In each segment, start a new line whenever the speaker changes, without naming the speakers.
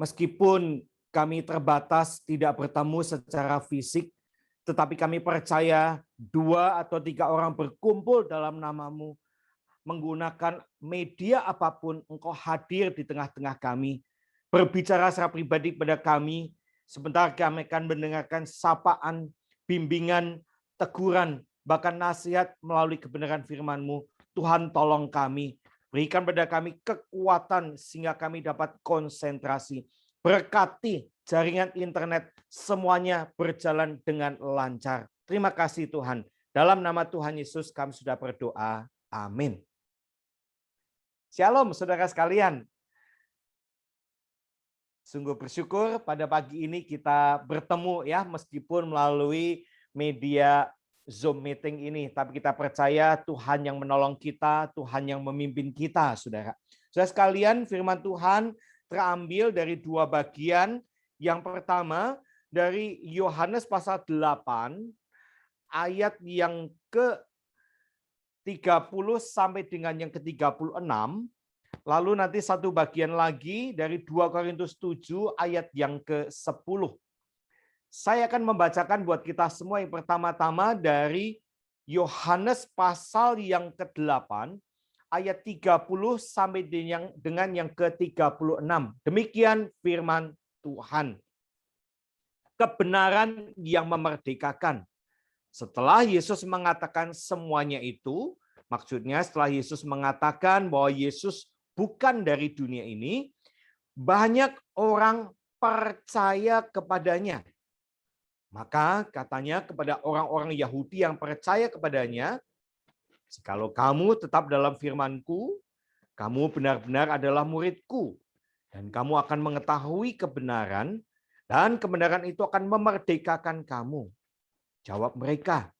Meskipun kami terbatas tidak bertemu secara fisik, tetapi kami percaya 2 atau 3 orang berkumpul dalam nama-Mu, menggunakan media apapun, Engkau hadir di tengah-tengah kami, berbicara secara pribadi kepada kami. Sebentar kami akan mendengarkan sapaan, bimbingan, teguran, bahkan nasihat melalui kebenaran firman-Mu. Tuhan tolong kami, berikan pada kami kekuatan sehingga kami dapat konsentrasi. Berkati jaringan internet, semuanya berjalan dengan lancar. Terima kasih Tuhan. Dalam nama Tuhan Yesus kami sudah berdoa. Amin. Shalom saudara sekalian. Sungguh bersyukur pada pagi ini kita bertemu ya, meskipun melalui media Zoom meeting ini. Tapi kita percaya Tuhan yang menolong kita, Tuhan yang memimpin kita, saudara. Saudara sekalian, firman Tuhan terambil dari 2 bagian. Yang pertama dari Yohanes pasal 8 ayat yang ke-30 sampai dengan yang ke-36. Lalu nanti satu bagian lagi dari 2 Korintus 7 ayat yang ke-10. Saya akan membacakan buat kita semua yang pertama-tama dari Yohanes pasal yang ke-8 ayat 30 sampai dengan yang ke-36. Demikian firman Tuhan. Kebenaran yang memerdekakan. Setelah Yesus mengatakan semuanya itu, maksudnya setelah Yesus mengatakan bahwa Yesus bukan dari dunia ini, banyak orang percaya kepadanya. Maka katanya kepada orang-orang Yahudi yang percaya kepadanya, "Jikalau kamu tetap dalam firman-Ku, kamu benar-benar adalah murid-Ku, dan kamu akan mengetahui kebenaran, dan kebenaran itu akan memerdekakan kamu." Jawab mereka,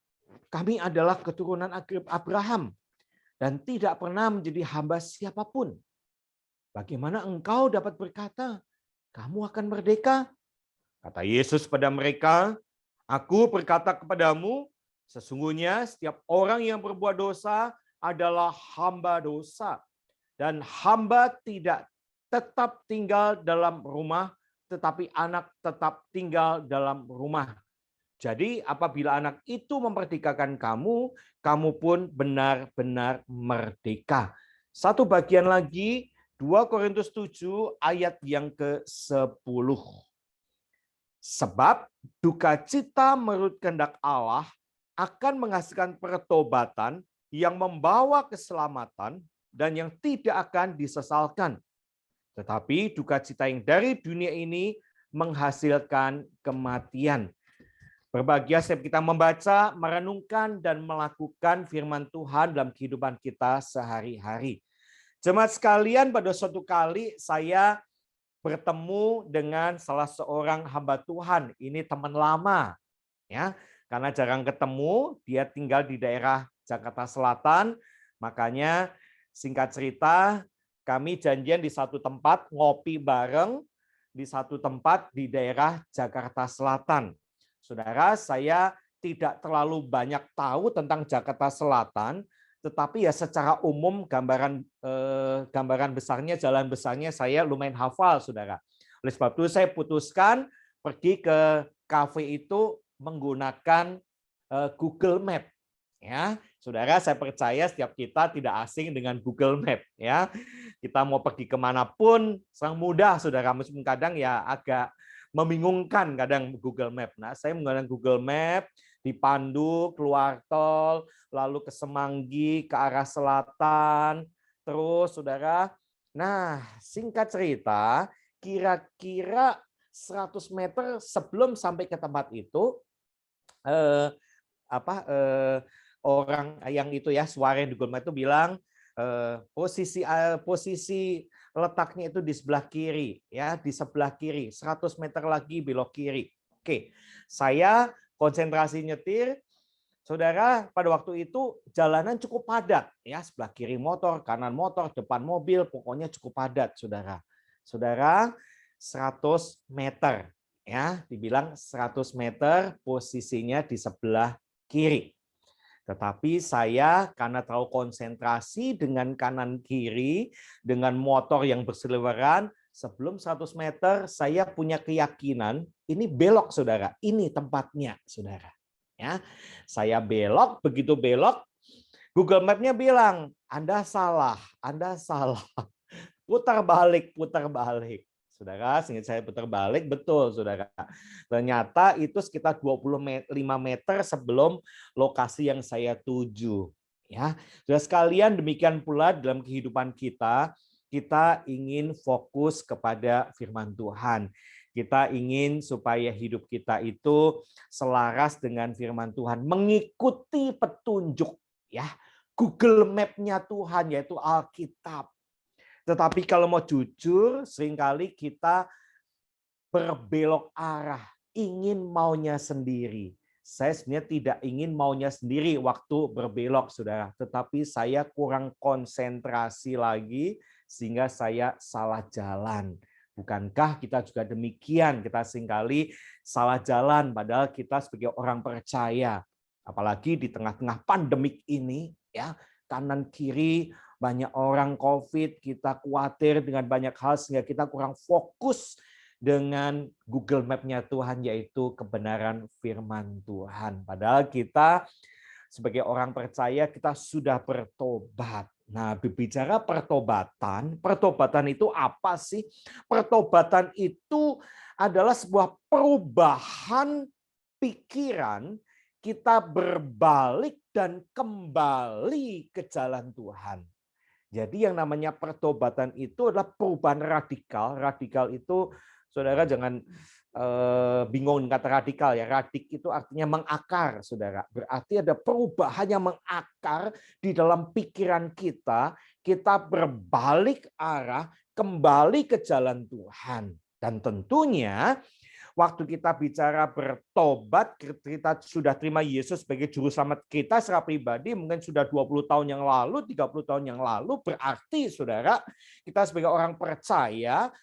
"Kami adalah keturunan Abraham dan tidak pernah menjadi hamba siapapun. Bagaimana engkau dapat berkata, kamu akan merdeka?" Kata Yesus pada mereka, "Aku berkata kepadamu, sesungguhnya setiap orang yang berbuat dosa adalah hamba dosa. Dan hamba tidak tetap tinggal dalam rumah, tetapi anak tetap tinggal dalam rumah. Jadi apabila anak itu memerdekakan kamu, kamu pun benar-benar merdeka." Satu bagian lagi, 2 Korintus 7 ayat yang ke-10. "Sebab duka cita menurut kehendak Allah akan menghasilkan pertobatan yang membawa keselamatan dan yang tidak akan disesalkan. Tetapi duka cita yang dari dunia ini menghasilkan kematian." Berbahagia setiap kita membaca, merenungkan, dan melakukan firman Tuhan dalam kehidupan kita sehari-hari. Jemaat sekalian, pada suatu kali saya bertemu dengan salah seorang hamba Tuhan. Ini teman lama, ya, karena jarang ketemu. Dia tinggal di daerah Jakarta Selatan. Makanya singkat cerita, kami janjian di satu tempat ngopi bareng di satu tempat di daerah Jakarta Selatan. Saudara, saya tidak terlalu banyak tahu tentang Jakarta Selatan, tetapi ya secara umum gambaran besarnya, jalan besarnya saya lumayan hafal, saudara. Oleh sebab itu saya putuskan pergi ke kafe itu menggunakan Google Map. Ya, saudara, saya percaya setiap kita tidak asing dengan Google Map. Ya, kita mau pergi kemanapun sangat mudah, saudara. Meskipun kadang ya agak membingungkan kadang Google Map. Nah, saya menggunakan Google Map, dipandu keluar tol, lalu ke Semanggi, ke arah selatan, terus saudara. Nah, singkat cerita, kira-kira 100 meter sebelum sampai ke tempat itu, orang yang itu ya, suara yang di Google Map itu bilang posisi letaknya itu di sebelah kiri, ya, di sebelah kiri, 100 meter lagi belok kiri. Oke, saya konsentrasi nyetir, saudara. Pada waktu itu jalanan cukup padat, ya, sebelah kiri motor, kanan motor, depan mobil, pokoknya cukup padat, saudara. Saudara, 100 meter, ya, dibilang 100 meter posisinya di sebelah kiri. Tetapi saya karena terlalu konsentrasi dengan kanan kiri, dengan motor yang berseliweran, Sebelum 100 meter saya punya keyakinan ini belok saudara, ini tempatnya saudara. Ya, saya belok, begitu belok, Google Map-nya bilang Anda salah, Anda salah. Putar balik, putar balik. Saudara, sehingga saya putar balik, betul saudara. Ternyata itu sekitar 25 meter sebelum lokasi yang saya tuju. Ya, sudah sekalian demikian pula dalam kehidupan kita, kita ingin fokus kepada firman Tuhan. Kita ingin supaya hidup kita itu selaras dengan firman Tuhan, mengikuti petunjuk ya Google Map-nya Tuhan yaitu Alkitab. Tetapi kalau mau jujur, seringkali kita berbelok arah, ingin maunya sendiri. Saya sebenarnya tidak ingin maunya sendiri waktu berbelok, saudara. Tetapi saya kurang konsentrasi lagi, sehingga saya salah jalan. Bukankah kita juga demikian? Kita seringkali salah jalan, padahal kita sebagai orang percaya. Apalagi di tengah-tengah pandemik ini, ya kanan kiri banyak orang COVID, kita khawatir dengan banyak hal sehingga kita kurang fokus dengan Google Map-nya Tuhan, yaitu kebenaran firman Tuhan. Padahal kita sebagai orang percaya kita sudah bertobat. Nah, berbicara pertobatan, pertobatan itu apa sih? Pertobatan itu adalah sebuah perubahan pikiran, kita berbalik dan kembali ke jalan Tuhan. Jadi yang namanya pertobatan itu adalah perubahan radikal. Radikal itu, saudara jangan bingung dengan kata radikal ya. Radik itu artinya mengakar, saudara. Berarti ada perubahan yang mengakar di dalam pikiran kita. Kita berbalik arah, kembali ke jalan Tuhan. Dan tentunya waktu kita bicara bertobat, kita sudah terima Yesus sebagai juru selamat kita secara pribadi, mungkin sudah 20 tahun yang lalu, 30 tahun yang lalu, berarti saudara, kita sebagai orang percaya,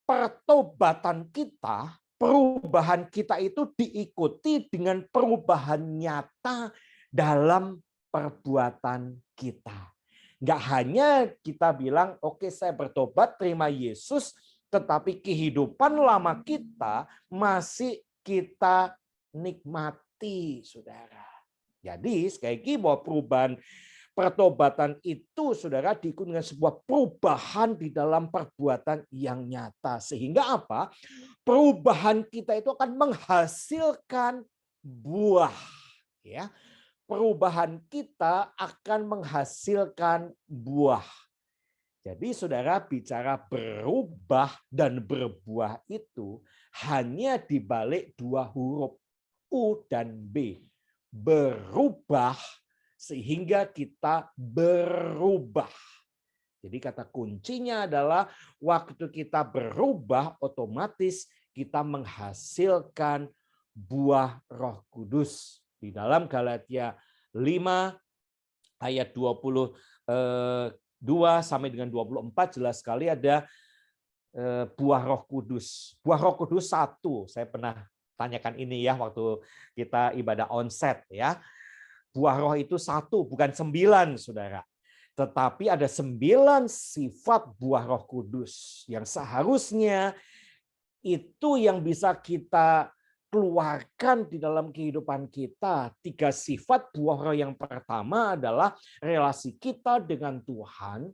pertobatan kita, perubahan kita itu diikuti dengan perubahan nyata dalam perbuatan kita. Nggak hanya kita bilang, oke saya bertobat, terima Yesus, tetapi kehidupan lama kita masih kita nikmati, saudara. Jadi sekali lagi bahwa perubahan pertobatan itu, saudara, diikuti dengan sebuah perubahan di dalam perbuatan yang nyata. Sehingga apa? Perubahan kita itu akan menghasilkan buah. Ya, perubahan kita akan menghasilkan buah. Jadi saudara bicara berubah dan berbuah itu hanya di balik dua huruf U dan B. Berubah sehingga kita berubah. Jadi kata kuncinya adalah waktu kita berubah otomatis kita menghasilkan buah Roh Kudus. Di dalam Galatia 5 ayat 2 sampai dengan 24 jelas sekali ada buah Roh Kudus. Buah Roh Kudus 1. Saya pernah tanyakan ini ya waktu kita ibadah onset ya. Buah Roh itu 1, bukan 9, saudara. Tetapi ada 9 sifat buah Roh Kudus yang seharusnya itu yang bisa kita keluarkan di dalam kehidupan kita. 3 sifat buah roh yang pertama adalah relasi kita dengan Tuhan.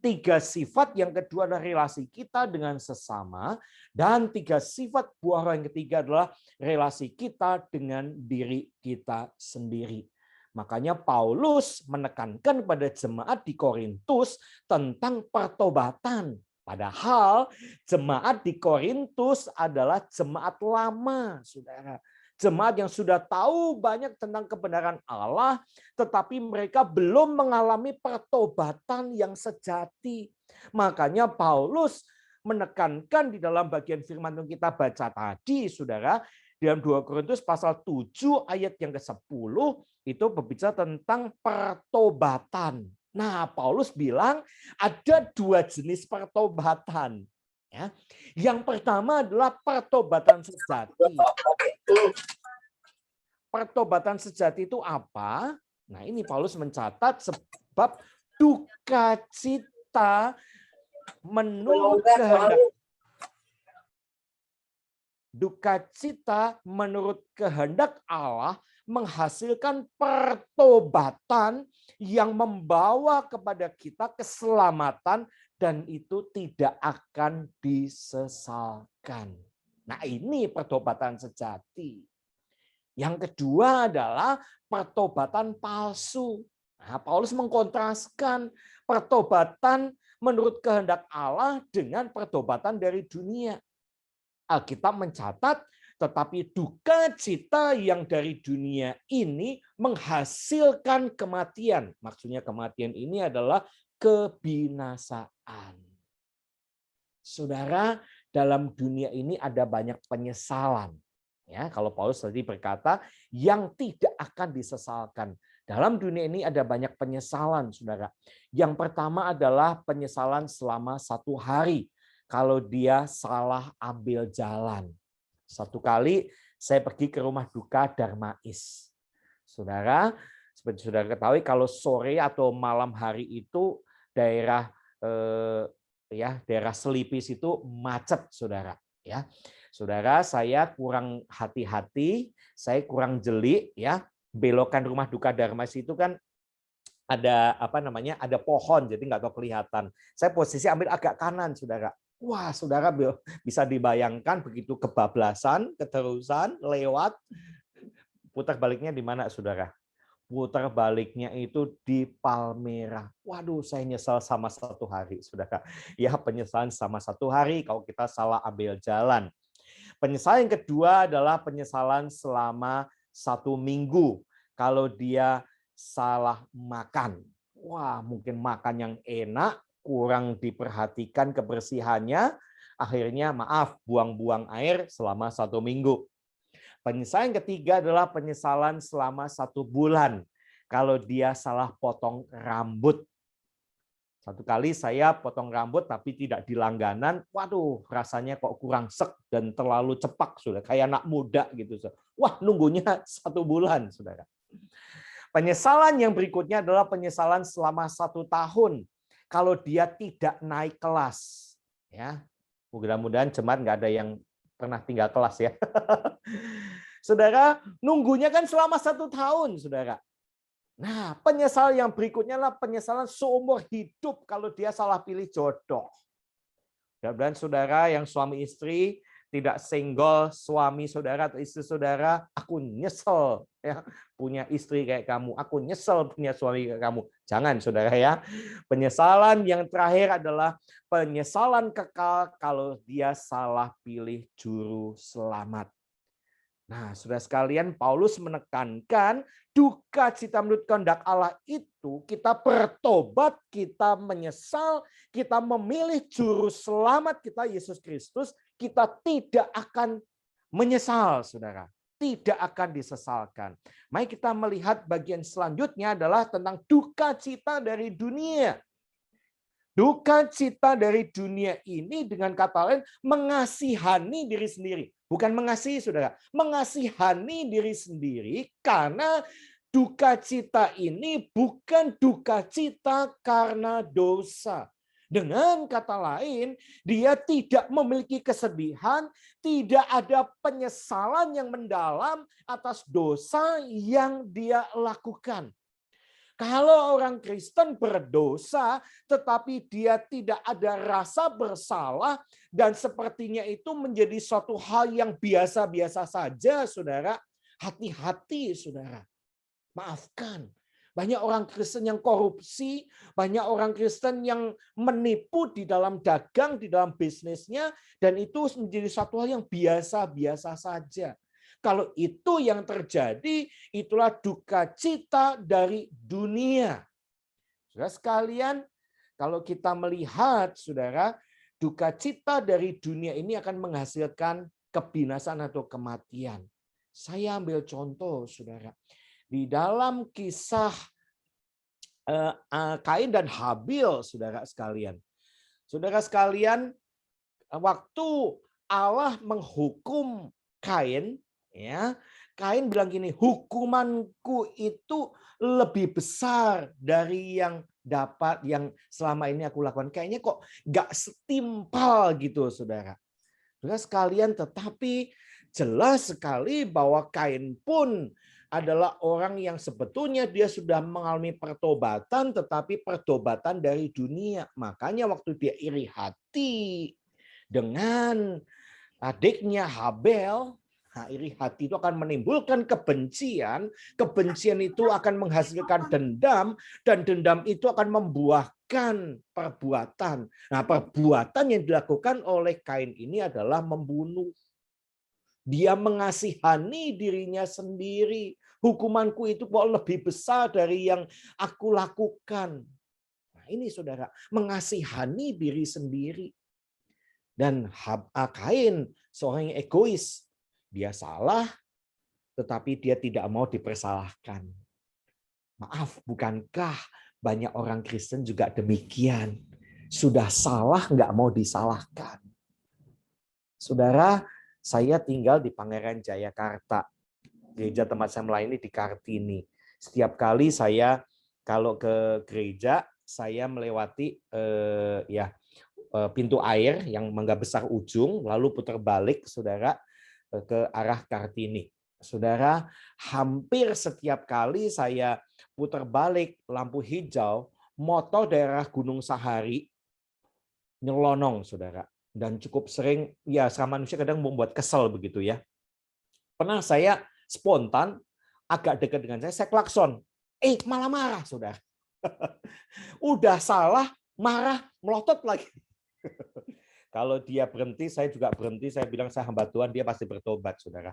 3 sifat yang kedua adalah relasi kita dengan sesama. Dan 3 sifat buah roh yang ketiga adalah relasi kita dengan diri kita sendiri. Makanya Paulus menekankan kepada jemaat di Korintus tentang pertobatan. Padahal jemaat di Korintus adalah jemaat lama, saudara. Jemaat yang sudah tahu banyak tentang kebenaran Allah, tetapi mereka belum mengalami pertobatan yang sejati. Makanya Paulus menekankan di dalam bagian firman yang kita baca tadi, saudara, dalam 2 Korintus pasal 7 ayat yang ke-10, itu berbicara tentang pertobatan. Nah, Paulus bilang ada 2 jenis pertobatan. Ya. Yang pertama adalah pertobatan sejati. Pertobatan sejati itu apa? Nah, ini Paulus mencatat sebab duka cita menurut kehendak Duka cita menurut kehendak Allah menghasilkan pertobatan yang membawa kepada kita keselamatan dan itu tidak akan disesalkan. Nah, ini pertobatan sejati. Yang kedua adalah pertobatan palsu. Nah, Paulus mengkontraskan pertobatan menurut kehendak Allah dengan pertobatan dari dunia. Alkitab mencatat, tetapi duka cita yang dari dunia ini menghasilkan kematian. Maksudnya kematian ini adalah kebinasaan. Saudara, dalam dunia ini ada banyak penyesalan. Ya, kalau Paulus tadi berkata, yang tidak akan disesalkan. Dalam dunia ini ada banyak penyesalan, saudara. Yang pertama adalah penyesalan selama 1 hari. Kalau dia salah ambil jalan. Satu kali saya pergi ke rumah duka Darmais. Saudara, seperti saudara ketahui kalau sore atau malam hari itu daerah daerah Selipis itu macet, saudara. Ya, saudara, saya kurang hati-hati, saya kurang jeli, ya. Belokan rumah duka Darmais itu kan ada ada pohon, jadi nggak tahu kelihatan. Saya posisi ambil agak kanan, saudara. Wah, saudara bisa dibayangkan begitu kebablasan, keterusan, lewat, putar baliknya di mana, saudara? Putar baliknya itu di Palmera. Waduh, saya nyesal sama 1 hari, saudara. Ya, penyesalan sama 1 hari kalau kita salah ambil jalan. Penyesalan yang kedua adalah penyesalan selama 1 minggu. Kalau dia salah makan. Wah, mungkin makan yang enak, kurang diperhatikan kebersihannya, akhirnya maaf, buang-buang air selama 1 minggu. Penyesalan ketiga adalah penyesalan selama 1 bulan. Kalau dia salah potong rambut. 1 kali saya potong rambut tapi tidak di langganan, waduh rasanya kok kurang sek dan terlalu cepak, sudah kayak anak muda gitu. Wah, nunggunya 1 bulan, saudara. Penyesalan yang berikutnya adalah penyesalan selama 1 tahun kalau dia tidak naik kelas. Ya, mudah-mudahan jemaat nggak ada yang pernah tinggal kelas ya. Saudara, nunggunya kan selama 1 tahun, saudara. Nah, penyesalan yang berikutnya adalah penyesalan seumur hidup kalau dia salah pilih jodoh. Dan saudara yang suami istri tidak senggol suami saudara atau istri saudara, aku nyesel ya punya istri kayak kamu, aku nyesel punya suami kayak kamu. Jangan, saudara ya. Penyesalan yang terakhir adalah penyesalan kekal kalau dia salah pilih juru selamat. Nah, saudara sekalian, Paulus menekankan duka cita menurut kehendak Allah itu kita bertobat, kita menyesal, kita memilih juru selamat kita Yesus Kristus, kita tidak akan menyesal, saudara. Tidak akan disesalkan. Mari kita melihat bagian selanjutnya adalah tentang duka cita dari dunia. Duka cita dari dunia ini dengan kata lain mengasihani diri sendiri. Bukan mengasihi, saudara. Mengasihani diri sendiri karena duka cita ini bukan duka cita karena dosa. Dengan kata lain, dia tidak memiliki kesedihan, tidak ada penyesalan yang mendalam atas dosa yang dia lakukan. Kalau orang Kristen berdosa, tetapi dia tidak ada rasa bersalah, dan sepertinya itu menjadi suatu hal yang biasa-biasa saja, saudara. Hati-hati, saudara. Maafkan. Banyak orang Kristen yang korupsi, banyak orang Kristen yang menipu di dalam dagang, di dalam bisnisnya, dan itu menjadi satu hal yang biasa-biasa saja. Kalau itu yang terjadi, itulah duka cita dari dunia. Saudara sekalian, kalau kita melihat, saudara, duka cita dari dunia ini akan menghasilkan kebinasaan atau kematian. Saya ambil contoh, saudara. Di dalam kisah Kain dan Habil, saudara sekalian. Saudara sekalian, waktu Allah menghukum Kain, ya, Kain bilang gini, hukumanku itu lebih besar dari yang selama ini aku lakukan. Kayaknya kok nggak setimpal gitu, saudara. Saudara sekalian, tetapi jelas sekali bahwa Kain pun adalah orang yang sebetulnya dia sudah mengalami pertobatan, tetapi pertobatan dari dunia. Makanya waktu dia iri hati dengan adiknya Habel, iri hati itu akan menimbulkan kebencian, kebencian itu akan menghasilkan dendam, dan dendam itu akan membuahkan perbuatan. Nah, perbuatan yang dilakukan oleh Kain ini adalah membunuh. Dia mengasihani dirinya sendiri. Hukumanku itu kok lebih besar dari yang aku lakukan. Nah, ini saudara, mengasihani diri sendiri. Dan Kain seorang yang egois. Dia salah, tetapi dia tidak mau dipersalahkan. Maaf, bukankah banyak orang Kristen juga demikian? Sudah salah, nggak mau disalahkan. Saudara, saya tinggal di Pangeran Jayakarta. Gereja tempat saya melayani di Kartini. Setiap kali saya kalau ke gereja, saya melewati pintu air yang Mangga Besar ujung, lalu putar balik, saudara, ke arah Kartini. Saudara, hampir setiap kali saya putar balik lampu hijau, motor daerah Gunung Sahari nyelonong, saudara. Dan cukup sering, ya sama manusia kadang membuat kesel begitu ya. Pernah saya spontan, agak dekat dengan saya klakson. Malah marah, saudara. Udah salah, marah, melotot lagi. Kalau dia berhenti, saya juga berhenti. Saya bilang saya hamba Tuhan, dia pasti bertobat, saudara.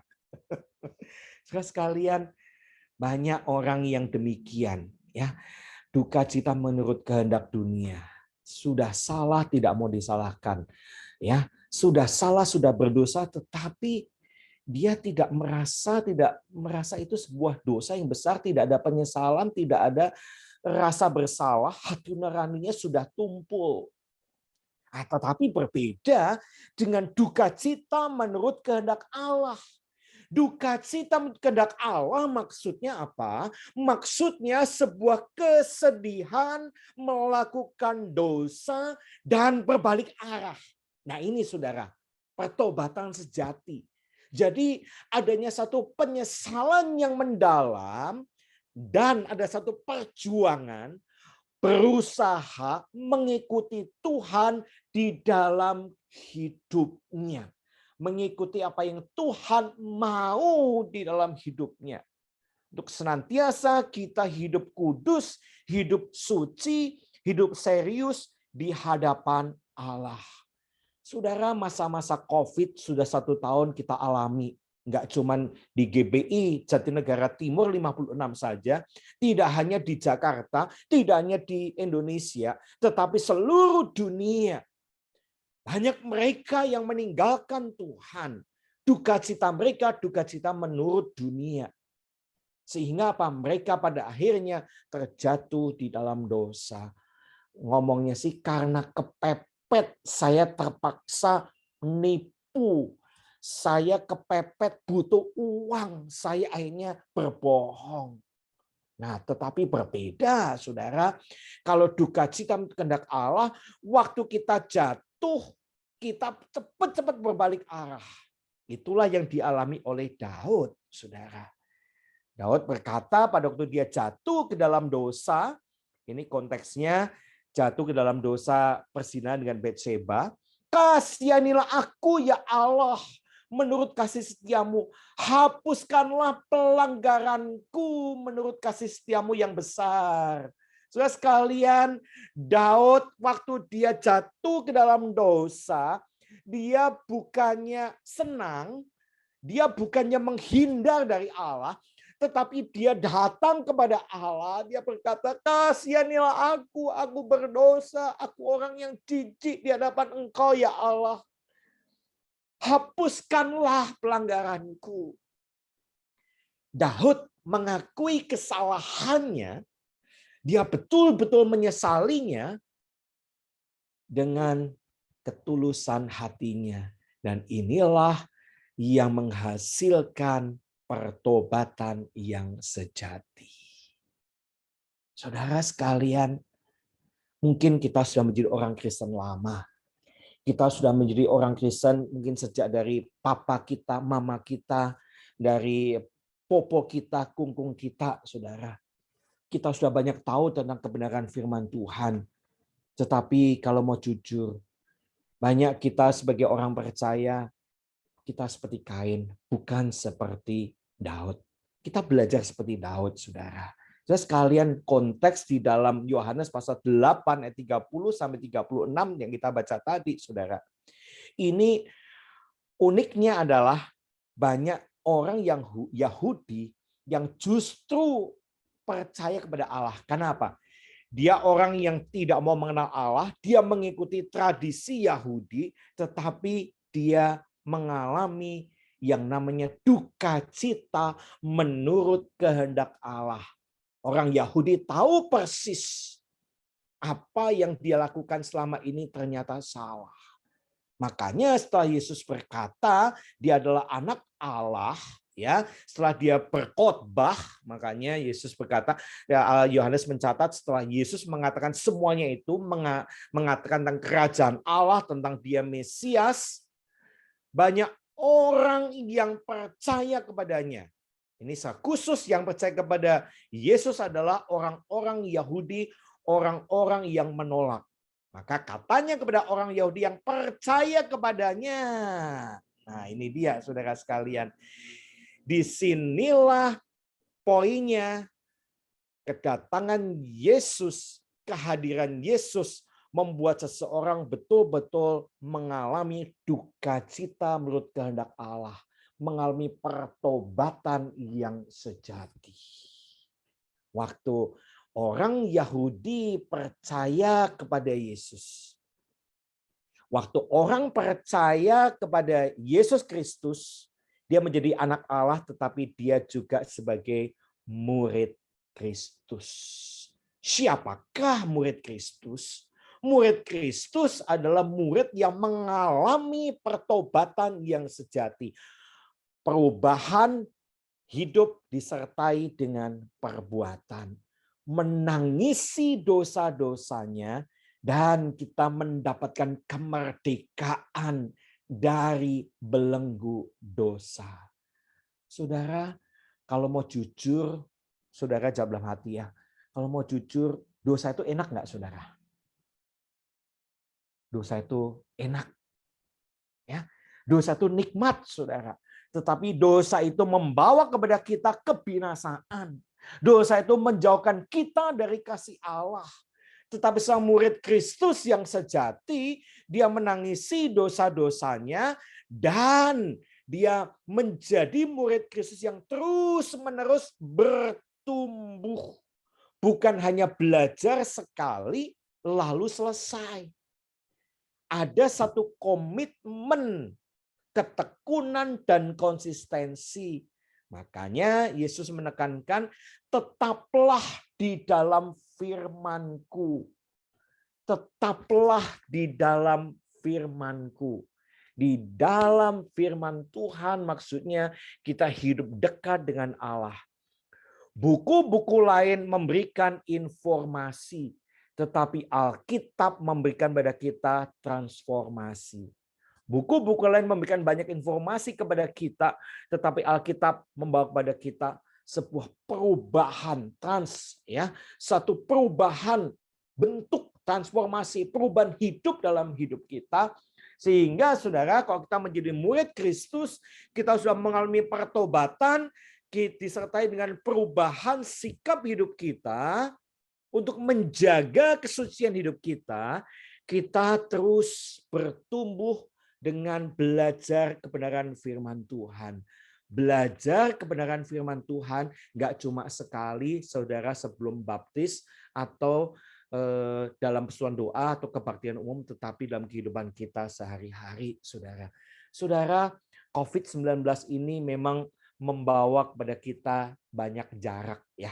Saudara sekalian, banyak orang yang demikian, ya. Duka cita menurut kehendak dunia. Sudah salah, tidak mau disalahkan, ya. Sudah salah, sudah berdosa, tetapi dia tidak merasa itu sebuah dosa yang besar, tidak ada penyesalan, tidak ada rasa bersalah, hati nuraninya sudah tumpul. Tetapi berbeda dengan duka cita menurut kehendak Allah. Duka cita menurut kehendak Allah maksudnya apa? Maksudnya sebuah kesedihan melakukan dosa dan berbalik arah. Nah ini saudara, pertobatan sejati. Jadi adanya satu penyesalan yang mendalam dan ada satu perjuangan berusaha mengikuti Tuhan di dalam hidupnya. Mengikuti apa yang Tuhan mau di dalam hidupnya. Untuk senantiasa kita hidup kudus, hidup suci, hidup serius di hadapan Allah. Saudara, masa-masa COVID sudah 1 tahun kita alami. Enggak cuman di GBI Jatinegara Timur 56 saja, tidak hanya di Jakarta, tidak hanya di Indonesia, tetapi seluruh dunia. Banyak mereka yang meninggalkan Tuhan. Duka cita mereka, duka cita menurut dunia. Sehingga apa? Mereka pada akhirnya terjatuh di dalam dosa. Ngomongnya sih karena kepepet, saya terpaksa nipu. Saya kepepet butuh uang, saya akhirnya berbohong. Nah, tetapi berbeda, saudara. Kalau duka cita kehendak Allah, waktu kita jatuh, kita cepat-cepat berbalik arah. Itulah yang dialami oleh Daud, saudara. Daud berkata pada waktu dia jatuh ke dalam dosa, ini konteksnya jatuh ke dalam dosa perzinahan dengan Batseba, kasihanilah aku ya Allah, menurut kasih setiamu, hapuskanlah pelanggaranku menurut kasih setiamu yang besar. Saudara sekalian, Daud waktu dia jatuh ke dalam dosa, dia bukannya senang, dia bukannya menghindar dari Allah, tetapi dia datang kepada Allah, dia berkata, kasihanilah aku berdosa, aku orang yang jijik di hadapan Engkau ya Allah. Hapuskanlah pelanggaranku. Daud mengakui kesalahannya, dia betul-betul menyesalinya dengan ketulusan hatinya. Dan inilah yang menghasilkan pertobatan yang sejati. Saudara sekalian, mungkin kita sudah menjadi orang Kristen lama. Kita sudah menjadi orang Kristen mungkin sejak dari papa kita, mama kita, dari popo kita, kungkung kita, saudara. Kita sudah banyak tahu tentang kebenaran firman Tuhan. Tetapi kalau mau jujur, banyak kita sebagai orang percaya, kita seperti Kain, bukan seperti Daud. Kita belajar seperti Daud, saudara. Jadi sekalian konteks di dalam Yohanes pasal 8 ayat 30 sampai 36 yang kita baca tadi, saudara. Ini uniknya adalah banyak orang yang Yahudi yang justru percaya kepada Allah. Kenapa? Dia orang yang tidak mau mengenal Allah, dia mengikuti tradisi Yahudi, tetapi dia mengalami yang namanya duka cita menurut kehendak Allah. Orang Yahudi tahu persis apa yang dia lakukan selama ini ternyata salah. Makanya setelah Yesus berkata dia adalah anak Allah, ya, setelah dia berkhotbah, makanya Yesus berkata, ya, Yohanes mencatat setelah Yesus mengatakan semuanya itu, mengatakan tentang kerajaan Allah, tentang dia Mesias, banyak orang yang percaya kepadanya. Ini khusus yang percaya kepada Yesus adalah orang-orang Yahudi, orang-orang yang menolak. Maka katanya kepada orang Yahudi yang percaya kepadanya. Nah, ini dia saudara sekalian. Disinilah poinnya, kedatangan Yesus, kehadiran Yesus membuat seseorang betul-betul mengalami duka cita menurut kehendak Allah. Mengalami pertobatan yang sejati. Waktu orang Yahudi percaya kepada Yesus. Waktu orang percaya kepada Yesus Kristus, dia menjadi anak Allah, tetapi dia juga sebagai murid Kristus. Siapakah murid Kristus? Murid Kristus adalah murid yang mengalami pertobatan yang sejati. Perubahan hidup disertai dengan perbuatan. Menangisi dosa-dosanya dan kita mendapatkan kemerdekaan dari belenggu dosa. Saudara, kalau mau jujur, saudara jawab dalam hati ya. Kalau mau jujur, dosa itu enak nggak, saudara? Dosa itu enak. Ya, dosa itu nikmat, saudara. Tetapi dosa itu membawa kepada kita kebinasaan. Dosa itu menjauhkan kita dari kasih Allah. Tetapi sang murid Kristus yang sejati, dia menangisi dosa-dosanya dan dia menjadi murid Kristus yang terus-menerus bertumbuh. Bukan hanya belajar sekali lalu selesai. Ada satu komitmen, ketekunan dan konsistensi. Makanya Yesus menekankan, tetaplah di dalam firman-Ku. Tetaplah di dalam firman-Ku. Di dalam firman Tuhan maksudnya kita hidup dekat dengan Allah. Buku-buku lain memberikan informasi, tetapi Alkitab memberikan pada kita transformasi. Buku-buku lain memberikan banyak informasi kepada kita, tetapi Alkitab membawa kepada kita sebuah perubahan satu perubahan bentuk, transformasi, perubahan hidup dalam hidup kita. Sehingga saudara, kalau kita menjadi murid Kristus, kita sudah mengalami pertobatan, disertai dengan perubahan sikap hidup kita untuk menjaga kesucian hidup kita. Kita terus bertumbuh dengan belajar kebenaran firman Tuhan. Belajar kebenaran firman Tuhan nggak cuma sekali, saudara, sebelum baptis atau dalam persoalan doa atau kebaktian umum, tetapi dalam kehidupan kita sehari-hari, saudara. Saudara, COVID-19 ini memang membawa kepada kita banyak jarak, ya.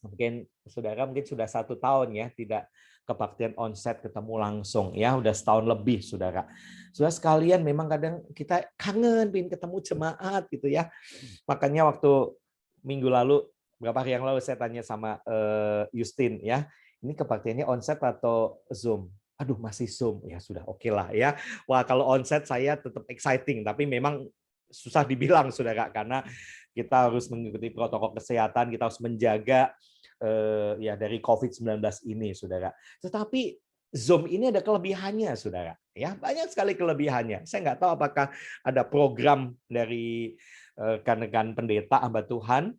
Mungkin saudara sudah 1 tahun ya tidak kebaktian onsite ketemu langsung, ya udah setahun lebih, saudara. Saudara sekalian, memang kadang kita kangen pengen ketemu jemaat gitu ya. Makanya waktu minggu lalu, beberapa hari yang lalu saya tanya sama Justin ya, ini kebaktiannya onsite atau Zoom? Aduh, masih Zoom. Ya sudah, oke lah ya. Wah, kalau onsite saya tetap exciting, tapi memang susah dibilang, Saudara, karena kita harus mengikuti protokol kesehatan, kita harus menjaga ya dari COVID-19 ini, Saudara. Tetapi Zoom ini ada kelebihannya, Saudara. Ya, banyak sekali kelebihannya. Saya nggak tahu apakah ada program dari rekan-rekan pendeta hamba Tuhan,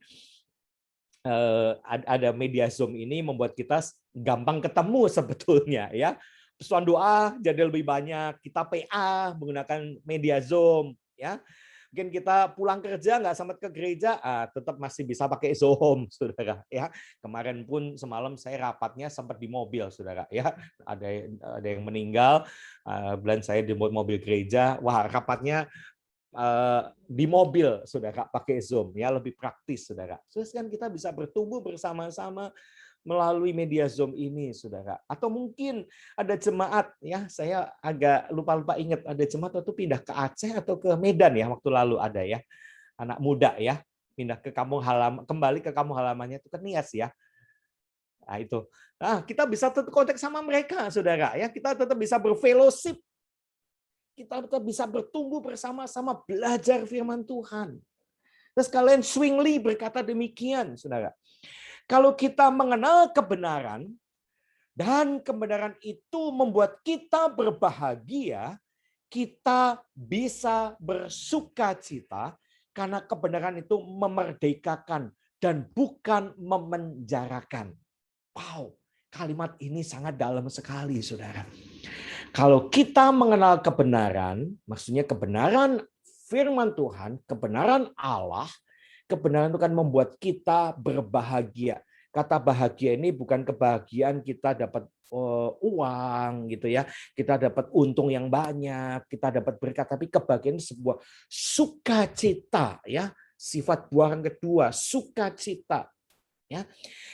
ada media Zoom ini membuat kita gampang ketemu sebetulnya, ya. Pesan doa jadi lebih banyak, kita PA menggunakan media Zoom, ya. Mungkin kita pulang kerja nggak sempat ke gereja, tetap masih bisa pakai Zoom, Saudara, ya. Kemarin pun semalam saya rapatnya sempat di mobil, Saudara, ya. Ada yang meninggal, dan saya di mobil gereja. Wah, rapatnya di mobil, Saudara, pakai Zoom, ya, lebih praktis, Saudara. Terus kan kita bisa bertumbuh bersama-sama melalui media Zoom ini, Saudara. Atau mungkin ada jemaat, ya, saya agak lupa ingat, ada jemaat itu pindah ke Aceh atau ke Medan ya, waktu lalu ada ya, anak muda ya, pindah ke kampung halaman, kembali ke kampung halamannya itu ke Nias ya. Nah, itu. Nah, kita bisa tetap kontak sama mereka, Saudara, ya. Kita tetap bisa berfellowship. Kita tetap bisa bertumbuh bersama-sama belajar firman Tuhan. Terus kalian Swingli berkata demikian, Saudara. Kalau kita mengenal kebenaran, dan kebenaran itu membuat kita berbahagia, kita bisa bersukacita karena kebenaran itu memerdekakan dan bukan memenjarakan. Wow, kalimat ini sangat dalam sekali, Saudara. Kalau kita mengenal kebenaran, maksudnya kebenaran firman Tuhan, kebenaran Allah, kebenaran itu kan membuat kita berbahagia. Kata bahagia ini bukan kebahagiaan kita dapat uang gitu ya, kita dapat untung yang banyak, kita dapat berkat, tapi kebahagiaan sebuah sukacita ya, sifat buah yang kedua, sukacita. Ya,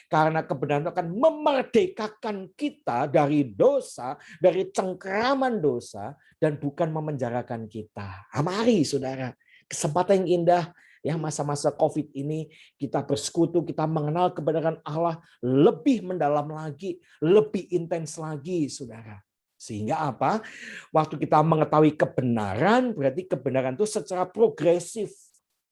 karena kebenaran itu akan memerdekakan kita dari dosa, dari cengkeraman dosa, dan bukan memenjarakan kita. Mari, Saudara, kesempatan yang indah ya masa-masa COVID ini kita bersekutu, kita mengenal kebenaran Allah lebih mendalam lagi, lebih intens lagi, Saudara. Sehingga apa? Waktu kita mengetahui kebenaran, berarti kebenaran itu secara progresif,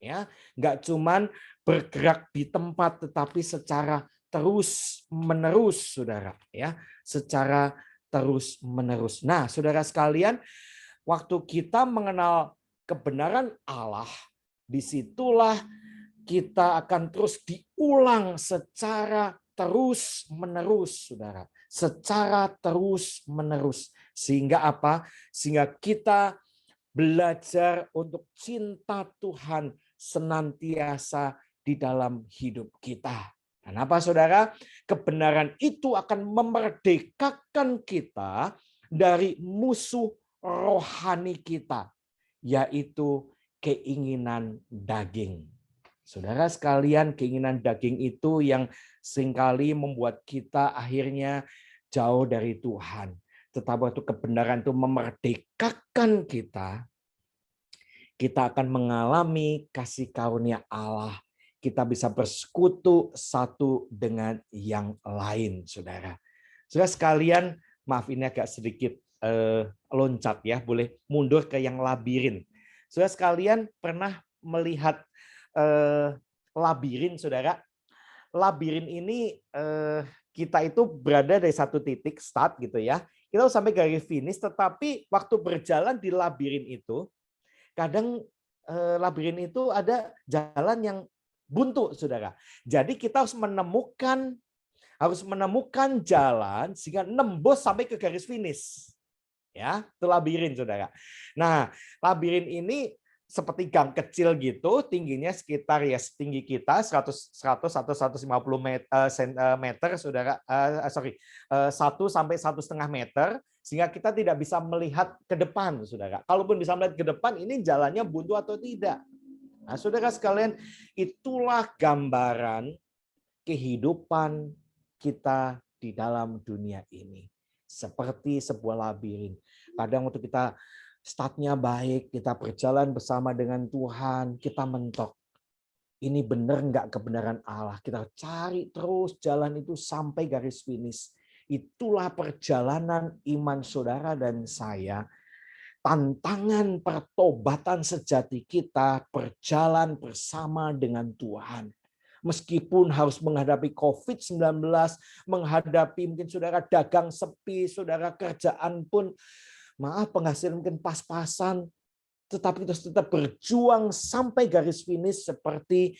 ya, nggak cuman bergerak di tempat, tetapi secara terus menerus, Saudara, ya, secara terus menerus. Nah, Saudara sekalian, waktu kita mengenal kebenaran Allah, disitulah kita akan terus diulang secara terus menerus, Saudara, secara terus menerus. Sehingga apa? Sehingga kita belajar untuk cinta Tuhan senantiasa di dalam hidup kita. Kenapa, Saudara? Kebenaran itu akan memerdekakan kita dari musuh rohani kita, yaitu keinginan daging. Saudara sekalian, keinginan daging itu yang seringkali membuat kita akhirnya jauh dari Tuhan. Tetapi waktu kebenaran itu memerdekakan kita, kita akan mengalami kasih karunia Allah. Kita bisa bersekutu satu dengan yang lain, Saudara. Saudara sekalian, maaf ini agak sedikit loncat ya, boleh mundur ke yang labirin. Saudara sekalian pernah melihat labirin, Saudara? Labirin ini kita itu berada dari satu titik start gitu ya. Kita sampai garis finish, tetapi waktu berjalan di labirin itu, kadang labirin itu ada jalan yang buntu, Saudara. Jadi kita harus menemukan jalan sehingga nembus sampai ke garis finish. Ya, itu labirin, Saudara. Nah, labirin ini seperti gang kecil gitu, tingginya sekitar ya setinggi kita 100 atau 150 meter, Saudara. 1 sampai 1,5 meter, sehingga kita tidak bisa melihat ke depan, Saudara. Kalaupun bisa melihat ke depan, ini jalannya buntu atau tidak. Nah, Saudara sekalian, itulah gambaran kehidupan kita di dalam dunia ini. Seperti sebuah labirin. Kadang waktu kita startnya baik, kita berjalan bersama dengan Tuhan, kita mentok. Ini benar nggak kebenaran Allah? Kita cari terus jalan itu sampai garis finish. Itulah perjalanan iman saudara dan saya. Tantangan pertobatan sejati kita berjalan bersama dengan Tuhan. Meskipun harus menghadapi COVID-19, menghadapi mungkin saudara dagang sepi, saudara kerjaan pun, maaf penghasilan mungkin pas-pasan, tetapi kita tetap berjuang sampai garis finish seperti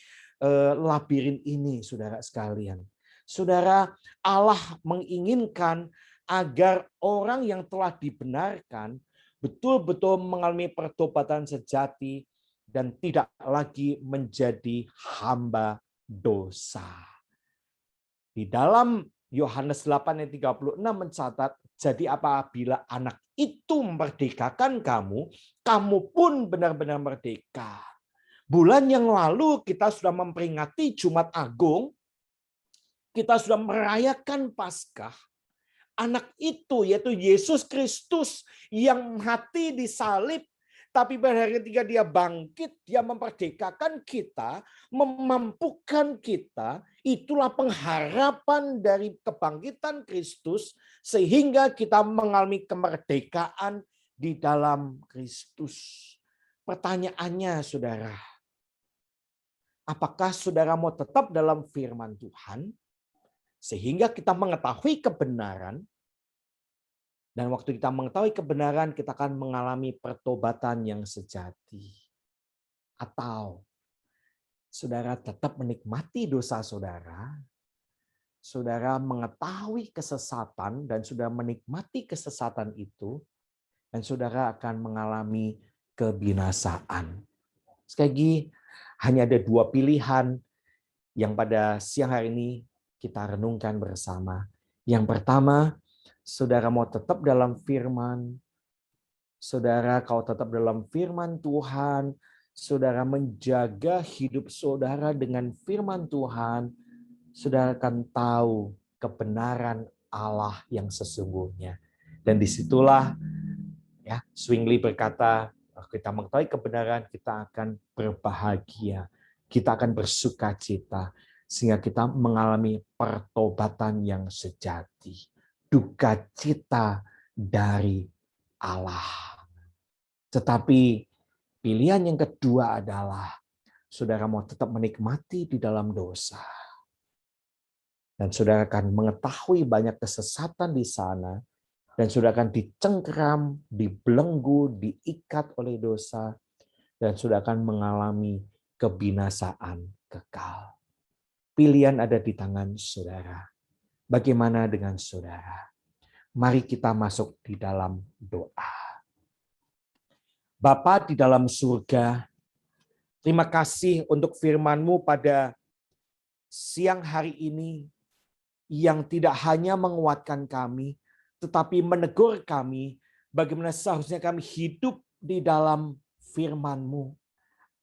labirin ini, saudara sekalian. Saudara, Allah menginginkan agar orang yang telah dibenarkan betul-betul mengalami pertobatan sejati dan tidak lagi menjadi hamba dosa. Di dalam Yohanes 8 ayat 36 mencatat, jadi apabila anak itu memerdekakan kamu, kamu pun benar-benar merdeka. Bulan yang lalu kita sudah memperingati Jumat Agung, kita sudah merayakan Paskah. Anak itu yaitu Yesus Kristus yang mati disalib, tapi pada hari ketiga dia bangkit, dia memerdekakan kita, memampukan kita. Itulah pengharapan dari kebangkitan Kristus sehingga kita mengalami kemerdekaan di dalam Kristus. Pertanyaannya saudara, apakah saudara mau tetap dalam firman Tuhan? Sehingga kita mengetahui kebenaran, dan waktu kita mengetahui kebenaran, kita akan mengalami pertobatan yang sejati. Atau saudara tetap menikmati dosa saudara, saudara mengetahui kesesatan dan sudah menikmati kesesatan itu, dan saudara akan mengalami kebinasaan. Sekali lagi, hanya ada dua pilihan yang pada siang hari ini kita renungkan bersama. Yang pertama, saudara mau tetap dalam firman. Saudara, kau tetap dalam firman Tuhan. Saudara menjaga hidup saudara dengan firman Tuhan. Saudara akan tahu kebenaran Allah yang sesungguhnya. Dan disitulah ya, Zwingli berkata, kita mengetahui kebenaran, kita akan berbahagia. Kita akan bersuka cita. Sehingga kita mengalami pertobatan yang sejati. Duka cita dari Allah. Tetapi pilihan yang kedua adalah saudara mau tetap menikmati di dalam dosa. Dan saudara akan mengetahui banyak kesesatan di sana. Dan saudara akan dicengkeram, dibelenggu, diikat oleh dosa. Dan saudara akan mengalami kebinasaan kekal. Pilihan ada di tangan saudara. Bagaimana dengan saudara? Mari kita masuk di dalam doa. Bapa di dalam surga, terima kasih untuk firman-Mu pada siang hari ini yang tidak hanya menguatkan kami, tetapi menegur kami bagaimana seharusnya kami hidup di dalam firman-Mu.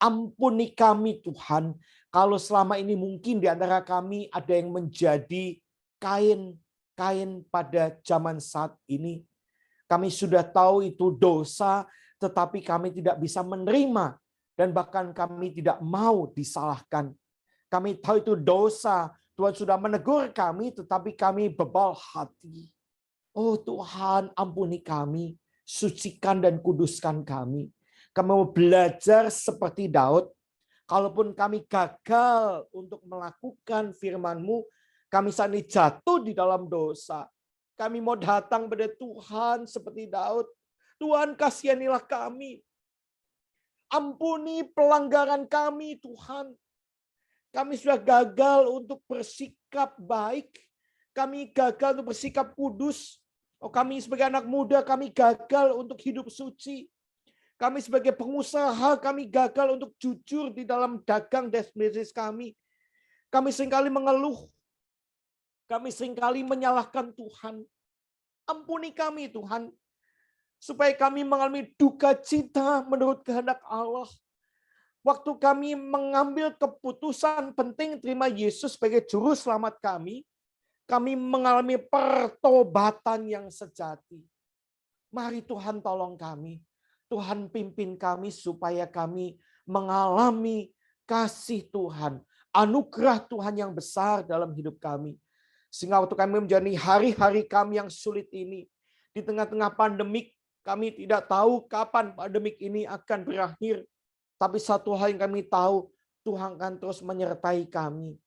Ampuni kami Tuhan, kalau selama ini mungkin di antara kami ada yang menjadi kain pada zaman saat ini. Kami sudah tahu itu dosa, tetapi kami tidak bisa menerima dan bahkan kami tidak mau disalahkan. Kami tahu itu dosa, Tuhan sudah menegur kami, tetapi kami bebal hati. Oh Tuhan, ampuni kami, sucikan dan kuduskan kami. Kami mau belajar seperti Daud. Kalaupun kami gagal untuk melakukan firman-Mu, kami saat ini jatuh di dalam dosa. Kami mau datang pada Tuhan seperti Daud. Tuhan, kasihanilah kami. Ampuni pelanggaran kami, Tuhan. Kami sudah gagal untuk bersikap baik. Kami gagal untuk bersikap kudus. Oh, kami sebagai anak muda, kami gagal untuk hidup suci. Kami sebagai pengusaha, kami gagal untuk jujur di dalam dagang dan bisnis kami. Kami seringkali mengeluh. Kami seringkali menyalahkan Tuhan. Ampuni kami Tuhan. Supaya kami mengalami duka cita menurut kehendak Allah. Waktu kami mengambil keputusan penting terima Yesus sebagai juru selamat kami mengalami pertobatan yang sejati. Mari Tuhan tolong kami. Tuhan pimpin kami supaya kami mengalami kasih Tuhan. Anugerah Tuhan yang besar dalam hidup kami. Sehingga waktu kami menjalani hari-hari kami yang sulit ini, di tengah-tengah pandemik, kami tidak tahu kapan pandemik ini akan berakhir. Tapi satu hal yang kami tahu, Tuhan akan terus menyertai kami.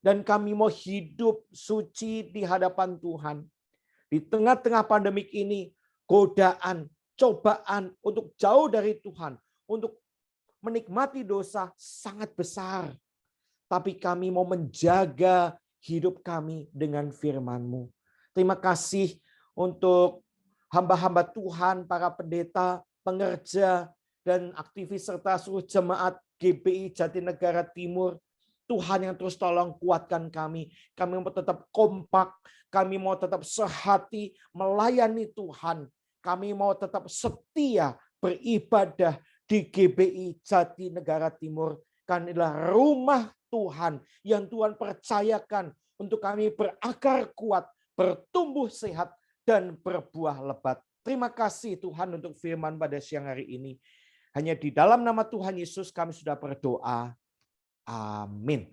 Dan kami mau hidup suci di hadapan Tuhan. Di tengah-tengah pandemik ini, godaan, cobaan untuk jauh dari Tuhan, untuk menikmati dosa sangat besar. Tapi kami mau menjaga hidup kami dengan firman-Mu. Terima kasih untuk hamba-hamba Tuhan, para pendeta, pengerja, dan aktivis serta seluruh jemaat GBI Jatinegara Timur. Tuhan yang terus tolong kuatkan kami. Kami mau tetap kompak, kami mau tetap sehati melayani Tuhan. Kami mau tetap setia beribadah di GBI Jatinegara Timur. Karena inilah rumah Tuhan yang Tuhan percayakan untuk kami berakar kuat, bertumbuh sehat, dan berbuah lebat. Terima kasih Tuhan untuk firman pada siang hari ini. Hanya di dalam nama Tuhan Yesus kami sudah berdoa. Amin.